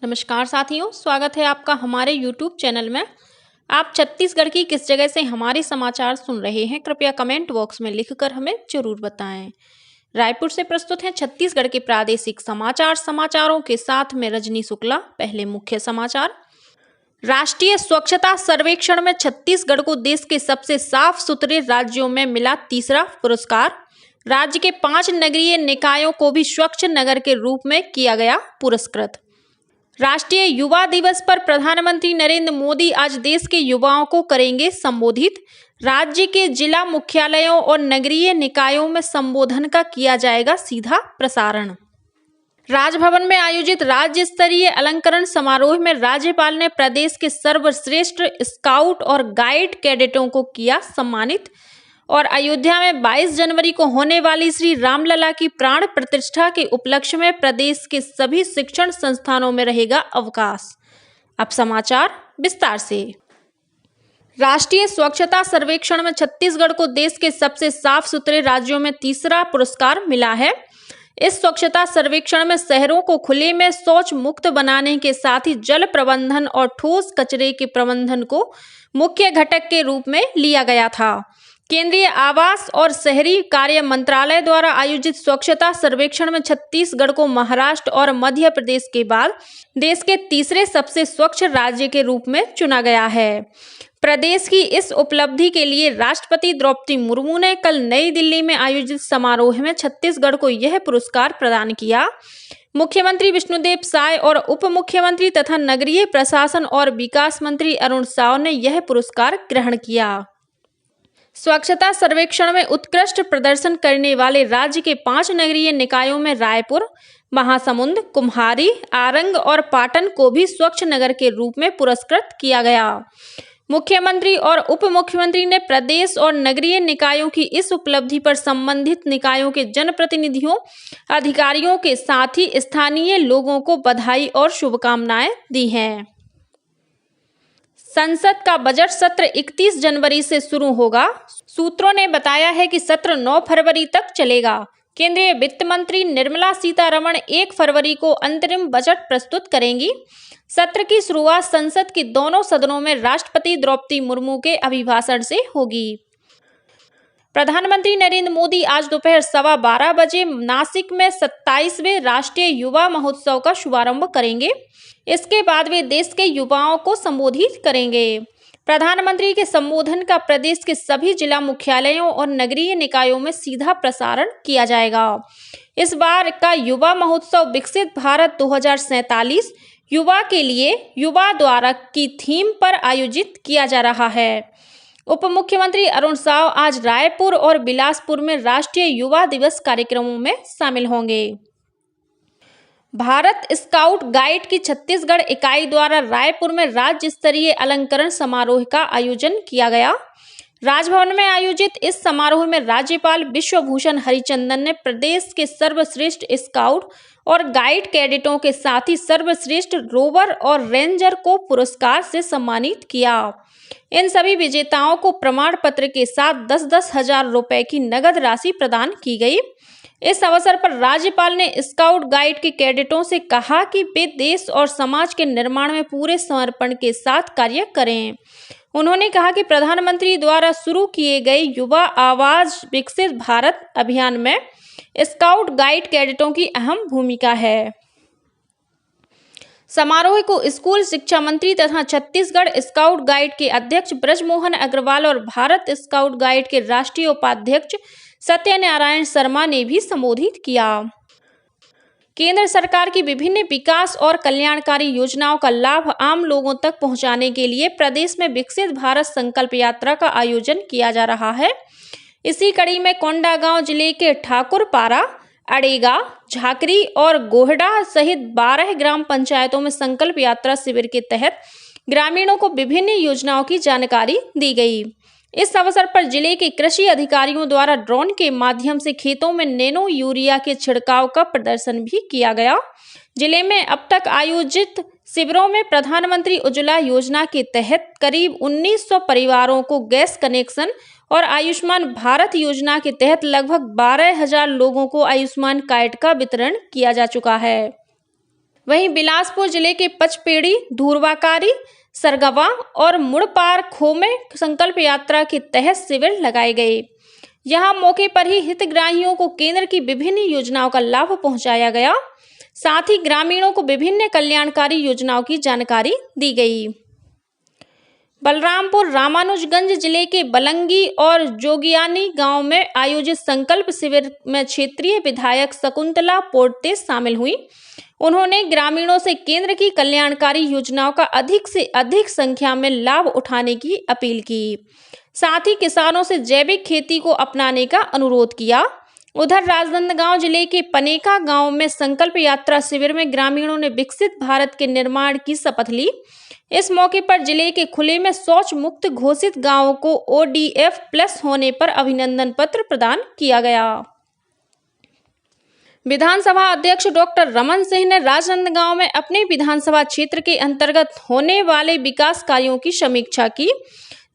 नमस्कार साथियों, स्वागत है आपका हमारे YouTube चैनल में। आप छत्तीसगढ़ की किस जगह से हमारे समाचार सुन रहे हैं, कृपया कमेंट बॉक्स में लिखकर हमें जरूर बताएं। रायपुर से प्रस्तुत हैं छत्तीसगढ़ के प्रादेशिक समाचार। समाचारों के साथ में रजनी शुक्ला। पहले मुख्य समाचार। राष्ट्रीय स्वच्छता सर्वेक्षण में छत्तीसगढ़ को देश के सबसे साफ सुथरे राज्यों में मिला तीसरा पुरस्कार। राज्य के 5 नगरीय निकायों को भी स्वच्छ नगर के रूप में किया गया पुरस्कृत। राष्ट्रीय युवा दिवस पर प्रधानमंत्री नरेंद्र मोदी आज देश के युवाओं को करेंगे संबोधित। राज्य के जिला मुख्यालयों और नगरीय निकायों में संबोधन का किया जाएगा सीधा प्रसारण। राजभवन में आयोजित राज्य स्तरीय अलंकरण समारोह में राज्यपाल ने प्रदेश के सर्वश्रेष्ठ स्काउट और गाइड कैडेटों को किया सम्मानित। और अयोध्या में 22 जनवरी को होने वाली श्री रामलला की प्राण प्रतिष्ठा के उपलक्ष्य में प्रदेश के सभी शिक्षण संस्थानों में रहेगा अवकाश। अब समाचार विस्तार से। राष्ट्रीय स्वच्छता सर्वेक्षण में छत्तीसगढ़ को देश के सबसे साफ सुथरे राज्यों में तीसरा पुरस्कार मिला है। इस स्वच्छता सर्वेक्षण में शहरों को खुले में शौच मुक्त बनाने के साथ ही जल प्रबंधन और ठोस कचरे के प्रबंधन को मुख्य घटक के रूप में लिया गया था। केंद्रीय आवास और शहरी कार्य मंत्रालय द्वारा आयोजित स्वच्छता सर्वेक्षण में छत्तीसगढ़ को महाराष्ट्र और मध्य प्रदेश के बाद देश के तीसरे सबसे स्वच्छ राज्य के रूप में चुना गया है। प्रदेश की इस उपलब्धि के लिए राष्ट्रपति द्रौपदी मुर्मू ने कल नई दिल्ली में आयोजित समारोह में छत्तीसगढ़ को यह पुरस्कार प्रदान किया। मुख्यमंत्री विष्णुदेव साय और उप मुख्यमंत्री तथा नगरीय प्रशासन और विकास मंत्री अरुण साव ने यह पुरस्कार ग्रहण किया। स्वच्छता सर्वेक्षण में उत्कृष्ट प्रदर्शन करने वाले राज्य के 5 नगरीय निकायों में रायपुर, महासमुंद, कुम्हारी, आरंग और पाटन को भी स्वच्छ नगर के रूप में पुरस्कृत किया गया। मुख्यमंत्री और उप मुख्यमंत्री ने प्रदेश और नगरीय निकायों की इस उपलब्धि पर संबंधित निकायों के जनप्रतिनिधियों, अधिकारियों के साथ ही स्थानीय लोगों को बधाई और शुभकामनाएं दी हैं। संसद का बजट सत्र 31 जनवरी से शुरू होगा। सूत्रों ने बताया है कि सत्र 9 फरवरी तक चलेगा। केंद्रीय वित्त मंत्री निर्मला सीतारमण 1 फरवरी को अंतरिम बजट प्रस्तुत करेंगी। सत्र की शुरुआत संसद के दोनों सदनों में राष्ट्रपति द्रौपदी मुर्मू के अभिभाषण से होगी। प्रधानमंत्री नरेंद्र मोदी आज दोपहर 12:15 बजे नासिक में 27वें राष्ट्रीय युवा महोत्सव का शुभारंभ करेंगे। इसके बाद वे देश के युवाओं को संबोधित करेंगे। प्रधानमंत्री के संबोधन का प्रदेश के सभी जिला मुख्यालयों और नगरीय निकायों में सीधा प्रसारण किया जाएगा। इस बार का युवा महोत्सव विकसित भारत 2047 युवा के लिए युवा द्वारा की थीम पर आयोजित किया जा रहा है। उप मुख्यमंत्री अरुण साव आज रायपुर और बिलासपुर में राष्ट्रीय युवा दिवस कार्यक्रमों में शामिल होंगे। भारत स्काउट गाइड की छत्तीसगढ़ इकाई द्वारा रायपुर में राज्य स्तरीय अलंकरण समारोह का आयोजन किया गया। राजभवन में आयोजित इस समारोह में राज्यपाल विश्वभूषण हरिचंदन ने प्रदेश के सर्वश्रेष्ठ स्काउट और गाइड कैडेटों के साथ ही सर्वश्रेष्ठ रोवर और रेंजर को पुरस्कार से सम्मानित किया। इन सभी विजेताओं को प्रमाण पत्र के साथ 10-10 हजार रुपए की नगद राशि प्रदान की गई। इस अवसर पर राज्यपाल ने स्काउट गाइड के कैडेटों से कहा कि वे देश और समाज के निर्माण में पूरे समर्पण के साथ कार्य करें। उन्होंने कहा कि प्रधानमंत्री द्वारा शुरू किए गए युवा आवाज विकसित भारत अभियान में स्काउट गाइड कैडेटों की अहम भूमिका है। समारोह को स्कूल शिक्षा मंत्री तथा छत्तीसगढ़ स्काउट गाइड के अध्यक्ष ब्रजमोहन अग्रवाल और भारत स्काउट गाइड के राष्ट्रीय उपाध्यक्ष सत्यनारायण शर्मा ने भी संबोधित किया। केंद्र सरकार की विभिन्न विकास और कल्याणकारी योजनाओं का लाभ आम लोगों तक पहुंचाने के लिए प्रदेश में विकसित भारत संकल्प यात्रा का आयोजन किया जा रहा है। इसी कड़ी में कोंडागांव जिले के ठाकुरपारा, अड़ेगा, झाकरी और गोहडा सहित 12 ग्राम पंचायतों में संकल्प यात्रा शिविर के तहत ग्रामीणों को विभिन्न योजनाओं की जानकारी दी गई। इस अवसर पर जिले के कृषि अधिकारियों द्वारा ड्रोन के माध्यम से खेतों में नैनो यूरिया के छिड़काव का प्रदर्शन भी किया गया। जिले में अब तक आयोजित शिविरों में प्रधानमंत्री उज्ज्वला योजना के तहत करीब 1900 परिवारों को गैस कनेक्शन और आयुष्मान भारत योजना के तहत लगभग 12,000 लोगों को आयुष्मान कार्ड का वितरण किया जा चुका है। वहीं बिलासपुर जिले के पचपेड़ी, धूरवाकारी, सरगवा और मुड़पार खो में संकल्प यात्रा के तहत शिविर लगाए गए। यहाँ मौके पर ही हितग्राहियों को केंद्र की विभिन्न योजनाओं का लाभ पहुंचाया गया। साथ ही ग्रामीणों को विभिन्न कल्याणकारी योजनाओं की जानकारी दी गई। बलरामपुर रामानुजगंज जिले के बलंगी और जोगियानी गांव में आयोजित संकल्प शिविर में क्षेत्रीय विधायक शकुंतला पोर्ते शामिल हुई। उन्होंने ग्रामीणों से केंद्र की कल्याणकारी योजनाओं का अधिक से अधिक संख्या में लाभ उठाने की अपील की। साथ ही किसानों से जैविक खेती को अपनाने का अनुरोध किया। उधर राजनांदगांव जिले के पनेका गांव में संकल्प यात्रा शिविर में ग्रामीणों ने विकसित भारत के निर्माण की शपथ ली। इस मौके पर जिले के खुले में शौच मुक्त घोषित गांवों को ODF प्लस होने पर अभिनंदन पत्र प्रदान किया गया। विधानसभा अध्यक्ष डॉक्टर रमन सिंह ने राजनांदगांव में अपने विधानसभा क्षेत्र के अंतर्गत होने वाले विकास कार्यों की समीक्षा की।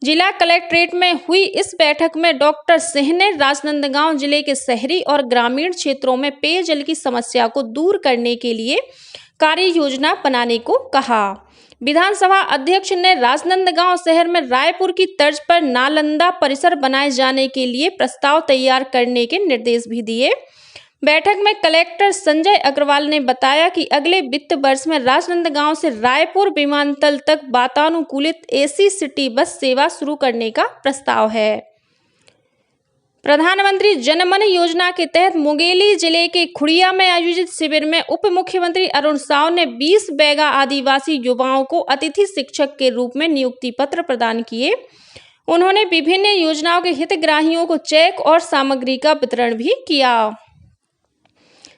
जिला कलेक्ट्रेट में हुई इस बैठक में डॉक्टर सिंह ने राजनांदगांव जिले के शहरी और ग्रामीण क्षेत्रों में पेयजल की समस्या को दूर करने के लिए कार्य योजना बनाने को कहा। विधानसभा अध्यक्ष ने राजनांदगांव शहर में रायपुर की तर्ज पर नालंदा परिसर बनाए जाने के लिए प्रस्ताव तैयार करने के निर्देश भी दिए। बैठक में कलेक्टर संजय अग्रवाल ने बताया कि अगले वित्त वर्ष में राजनांदगांव से रायपुर विमानतल तक वातानुकूलित AC सिटी बस सेवा शुरू करने का प्रस्ताव है। प्रधानमंत्री जनमन योजना के तहत मुंगेली जिले के खुड़िया में आयोजित शिविर में उप मुख्यमंत्री अरुण साव ने 20 बैगा आदिवासी युवाओं को अतिथि शिक्षक के रूप में नियुक्ति पत्र प्रदान किए। उन्होंने विभिन्न योजनाओं के हितग्राहियों को चेक और सामग्री का वितरण भी किया।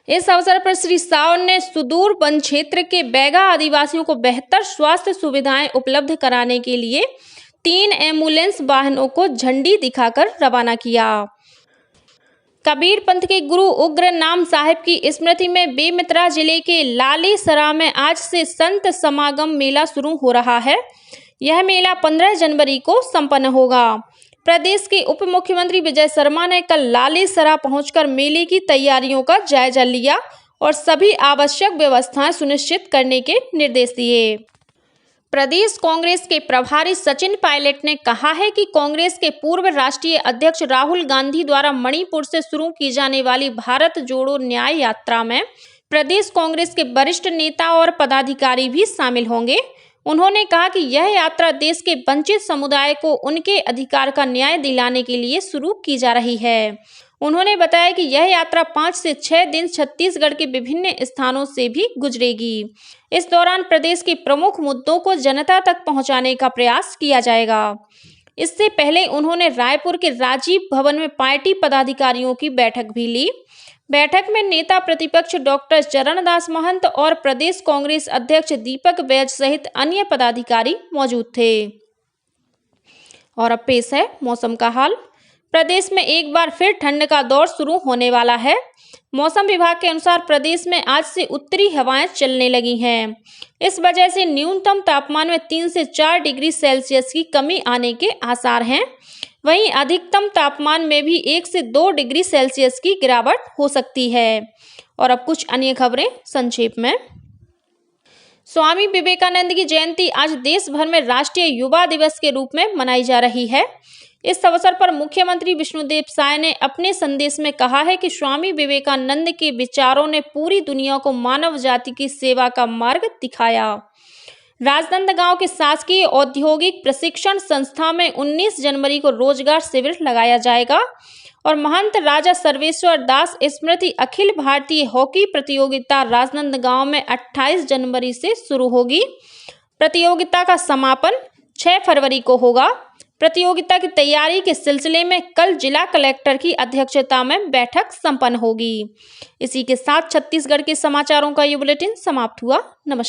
इस अवसर पर श्री साव ने सुदूर वन क्षेत्र के बैगा आदिवासियों को बेहतर स्वास्थ्य सुविधाएं उपलब्ध कराने के लिए 3 एम्बुलेंस वाहनों को झंडी दिखाकर रवाना किया। कबीर पंथ के गुरु उग्र नाम साहिब की स्मृति में बेमित्रा जिले के लालीसरा में आज से संत समागम मेला शुरू हो रहा है। यह मेला 15 जनवरी को संपन्न होगा। प्रदेश के उप मुख्यमंत्री विजय शर्मा ने कल लालीसरा पहुंचकर मेले की तैयारियों का जायजा लिया और सभी आवश्यक व्यवस्थाएं सुनिश्चित करने के निर्देश दिए। प्रदेश कांग्रेस के प्रभारी सचिन पायलट ने कहा है कि कांग्रेस के पूर्व राष्ट्रीय अध्यक्ष राहुल गांधी द्वारा मणिपुर से शुरू की जाने वाली भारत जोड़ो न्याय यात्रा में प्रदेश कांग्रेस के वरिष्ठ नेता और पदाधिकारी भी शामिल होंगे। उन्होंने कहा कि यह यात्रा देश के वंचित समुदाय को उनके अधिकार का न्याय दिलाने के लिए शुरू की जा रही है। उन्होंने बताया कि यह यात्रा 5 से 6 दिन छत्तीसगढ़ के विभिन्न स्थानों से भी गुजरेगी। इस दौरान प्रदेश के प्रमुख मुद्दों को जनता तक पहुंचाने का प्रयास किया जाएगा। इससे पहले उन्होंने रायपुर के राजीव भवन में पार्टी पदाधिकारियों की बैठक भी ली। बैठक में नेता प्रतिपक्ष डॉक्टर चरणदास महंत और प्रदेश कांग्रेस अध्यक्ष दीपक बैज सहित अन्य पदाधिकारी मौजूद थे। और अब पेश है मौसम का हाल। प्रदेश में एक बार फिर ठंड का दौर शुरू होने वाला है। मौसम विभाग के अनुसार प्रदेश में आज से उत्तरी हवाएं चलने लगी हैं। इस वजह से न्यूनतम तापमान में 3 से 4 डिग्री सेल्सियस की कमी आने के आसार हैं। वहीं अधिकतम तापमान में भी 1 से 2 डिग्री सेल्सियस की गिरावट हो सकती है। और अब कुछ अन्य खबरें संक्षेप में। स्वामी विवेकानंद की जयंती आज देश भर में राष्ट्रीय युवा दिवस के रूप में मनाई जा रही है। इस अवसर पर मुख्यमंत्री विष्णुदेव साय ने अपने संदेश में कहा है कि स्वामी विवेकानंद के विचारों ने पूरी दुनिया को मानव जाति की सेवा का मार्ग दिखाया। राजनांदगांव के शासकीय औद्योगिक प्रशिक्षण संस्था में 19 जनवरी को रोजगार शिविर लगाया जाएगा और महंत राजा सर्वेश्वर दास स्मृति अखिल भारतीय हॉकी प्रतियोगिता राजनांदगांव में 28 जनवरी से शुरू होगी। प्रतियोगिता का समापन 6 फरवरी को होगा। प्रतियोगिता की तैयारी के सिलसिले में कल जिला कलेक्टर की अध्यक्षता में बैठक संपन्न होगी। इसी के साथ छत्तीसगढ़ के समाचारों का ये बुलेटिन समाप्त हुआ। नमस्कार।